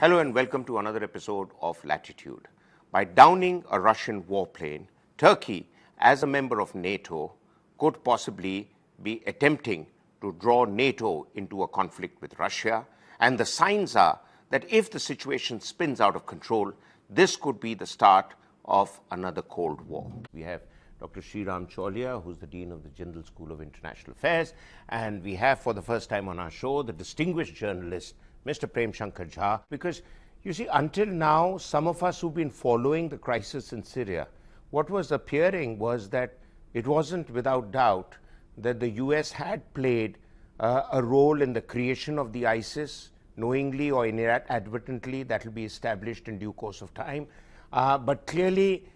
Hello and welcome to another episode of Latitude. By downing a Russian warplane, Turkey, as a member of NATO, could possibly be attempting to draw NATO into a conflict with Russia, and the signs are that if the situation spins out of control, this could be the start of another Cold War. We have Dr. Sreeram Chaulia, who's the Dean of the Jindal School of International Affairs, and we have for the first time on our show the distinguished journalist, Mr. Prem Shankar Jha, because you see, until now, some of us who've been following the crisis in Syria, what was appearing was that it wasn't without doubt that the US had played a role in the creation of the ISIS, knowingly or inadvertently. That will be established in due course of time. But clearly,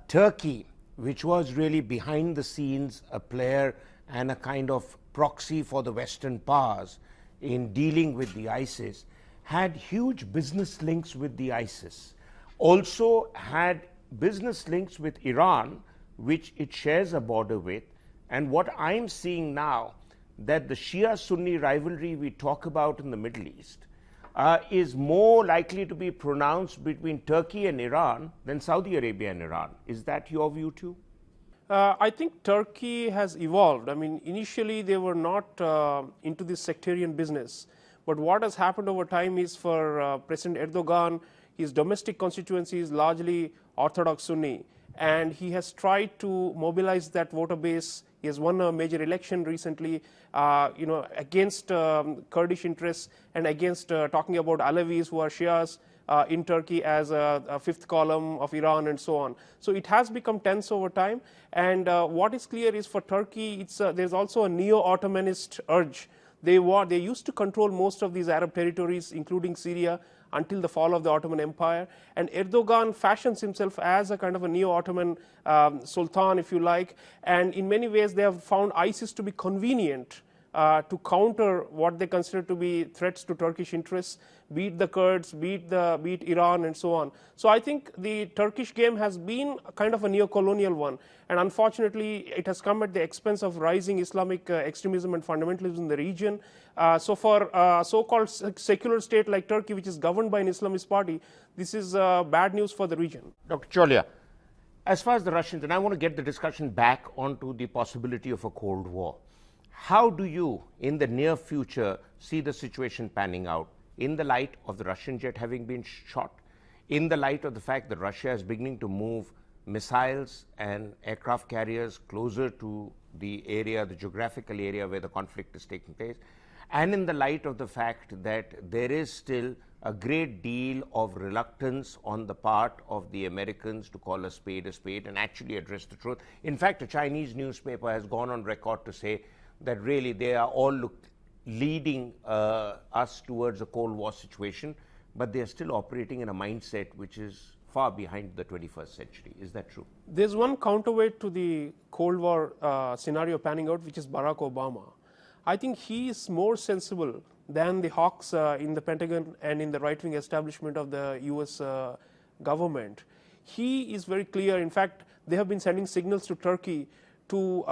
Turkey, which was really behind the scenes a player and a kind of proxy for the Western powers in dealing with the ISIS, had huge business links with the ISIS, also had business links with Iran, which it shares a border with. And what I'm seeing now, that the Shia-Sunni rivalry we talk about in the Middle East is more likely to be pronounced between Turkey and Iran than Saudi Arabia and Iran. Is that your view too? I think Turkey has evolved. I mean, initially they were not into this sectarian business. But what has happened over time is for President Erdogan, his domestic constituency is largely Orthodox Sunni. And he has tried to mobilize that voter base. He has won a major election recently, against Kurdish interests and against talking about Alevis who are Shias in Turkey as a fifth column of Iran and so on. So it has become tense over time. And what is clear is for Turkey, there's also a neo-Ottomanist urge. They used to control most of these Arab territories, including Syria, until the fall of the Ottoman Empire. And Erdogan fashions himself as a kind of a neo-Ottoman sultan, if you like. And in many ways, they have found ISIS to be convenient to counter what they consider to be threats to Turkish interests, beat the Kurds, beat Iran, and so on. So I think the Turkish game has been kind of a neo-colonial one, and unfortunately, it has come at the expense of rising Islamic extremism and fundamentalism in the region. So for a so-called secular state like Turkey, which is governed by an Islamist party, this is bad news for the region. Dr. Chaulia, as far as the Russians, and I want to get the discussion back onto the possibility of a Cold War. How do you, in the near future, see the situation panning out in the light of the Russian jet having been shot, in the light of the fact that Russia is beginning to move missiles and aircraft carriers closer to the area, the geographical area where the conflict is taking place, and in the light of the fact that there is still a great deal of reluctance on the part of the Americans to call a spade and actually address the truth. In fact, a Chinese newspaper has gone on record to say that really they are all leading us towards a Cold War situation, but they are still operating in a mindset which is far behind the 21st century. Is that true? There's one counterweight to the Cold War scenario panning out, which is Barack Obama. I think he is more sensible than the hawks in the Pentagon and in the right-wing establishment of the US government. He is very clear. In fact, they have been sending signals to Turkey to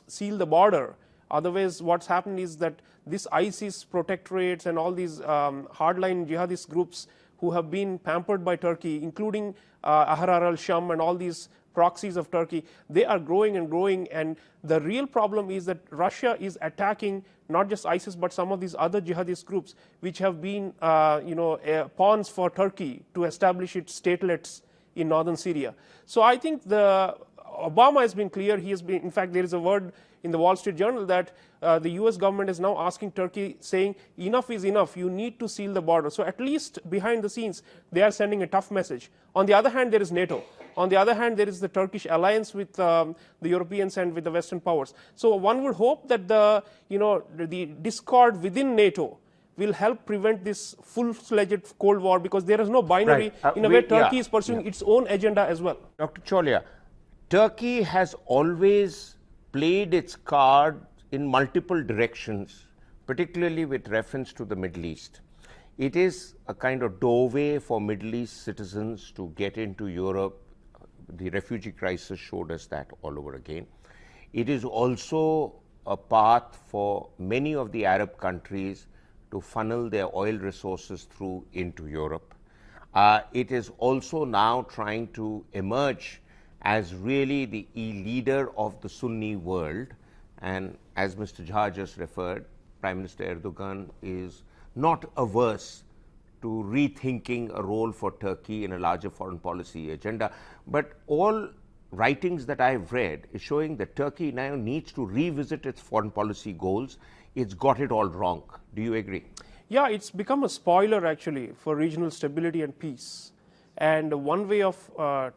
seal the border. Otherwise, what's happened is that this ISIS protectorates and all these hardline jihadist groups who have been pampered by Turkey, including Ahrar-al-Sham and all these proxies of Turkey, they are growing and growing. And the real problem is that Russia is attacking not just ISIS, but some of these other jihadist groups, which have been pawns for Turkey to establish its statelets in northern Syria. So I think Obama has been clear. He has been, in fact, there is a word in the Wall Street Journal that the US government is now asking Turkey, saying enough is enough, you need to seal the border. So at least behind the scenes, they are sending a tough message. On the other hand, there is NATO. On the other hand, there is the Turkish alliance with the Europeans and with the Western powers. So one would hope that the discord within NATO will help prevent this full-fledged Cold War, because there is no binary. Right. In a way, Turkey is pursuing its own agenda as well. Dr. Chaulia, Turkey has always played its card in multiple directions, particularly with reference to the Middle East. It is a kind of doorway for Middle East citizens to get into Europe. The refugee crisis showed us that all over again. It is also a path for many of the Arab countries to funnel their oil resources through into Europe. It is also now trying to emerge as really the leader of the Sunni world. And as Mr. Jha just referred, Prime Minister Erdogan is not averse to rethinking a role for Turkey in a larger foreign policy agenda. But all writings that I've read is showing that Turkey now needs to revisit its foreign policy goals. It's got it all wrong. Do you agree? Yeah, it's become a spoiler actually for regional stability and peace. And one way of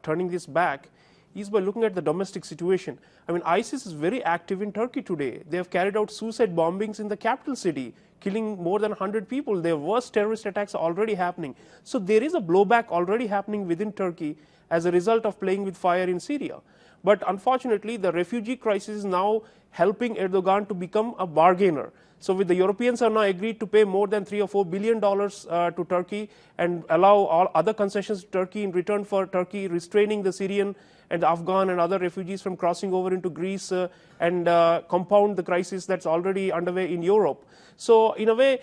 turning this back is by looking at the domestic situation. I mean, ISIS is very active in Turkey today. They have carried out suicide bombings in the capital city, killing more than 100 people. Their worst terrorist attacks are already happening. So there is a blowback already happening within Turkey as a result of playing with fire in Syria. But unfortunately, the refugee crisis is now helping Erdogan to become a bargainer. So with the Europeans are now agreed to pay more than $3 or $4 billion to Turkey and allow all other concessions to Turkey in return for Turkey restraining the Syrian and the Afghan and other refugees from crossing over into Greece and compound the crisis that's already underway in Europe. So in a way,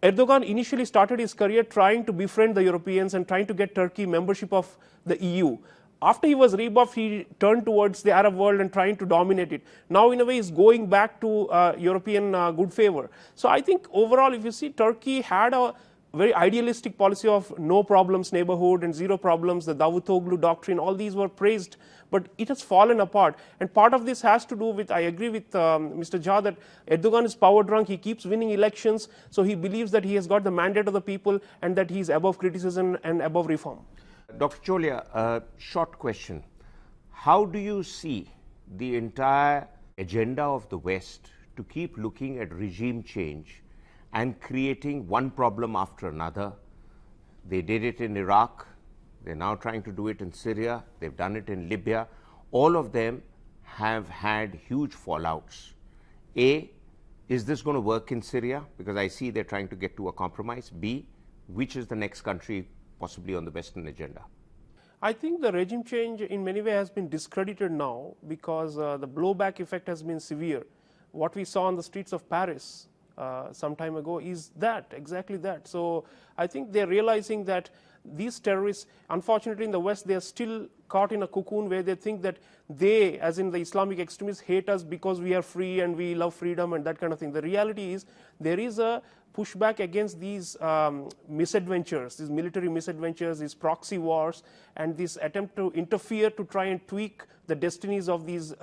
Erdogan initially started his career trying to befriend the Europeans and trying to get Turkey membership of the EU. After he was rebuffed, he turned towards the Arab world and trying to dominate it. Now, in a way, he's going back to European good favor. So I think overall, if you see, Turkey had a very idealistic policy of no problems neighborhood and zero problems, the Davutoglu doctrine, all these were praised, but it has fallen apart. And part of this has to do with, I agree with Mr. Jha that Erdogan is power drunk, he keeps winning elections, so he believes that he has got the mandate of the people and that he is above criticism and above reform. Dr. Chaulia, a short question. How do you see the entire agenda of the West to keep looking at regime change and creating one problem after another? They did it in Iraq, they're now trying to do it in Syria, they've done it in Libya. All of them have had huge fallouts. A, is this going to work in Syria? Because I see they're trying to get to a compromise. B, which is the next country possibly on the Western agenda? I think the regime change in many ways has been discredited now because the blowback effect has been severe. What we saw on the streets of Paris some time ago is that, exactly that. So I think they're realizing that these terrorists, unfortunately in the West, they are still caught in a cocoon where they think that they, as in the Islamic extremists, hate us because we are free and we love freedom and that kind of thing. The reality is there is a pushback against these misadventures, these military misadventures, these proxy wars, and this attempt to interfere to try and tweak the destinies of these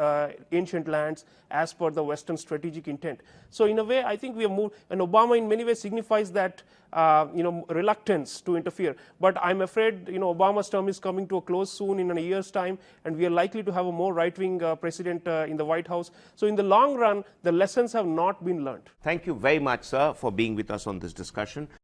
ancient lands as per the Western strategic intent. So in a way, I think we have moved, and Obama in many ways signifies that reluctance to interfere. But I'm afraid Obama's term is coming to a close soon in a year's time, and we are likely to have a more right-wing president in the White House. So in the long run, the lessons have not been learned. Thank you very much, sir, for being with us on this discussion.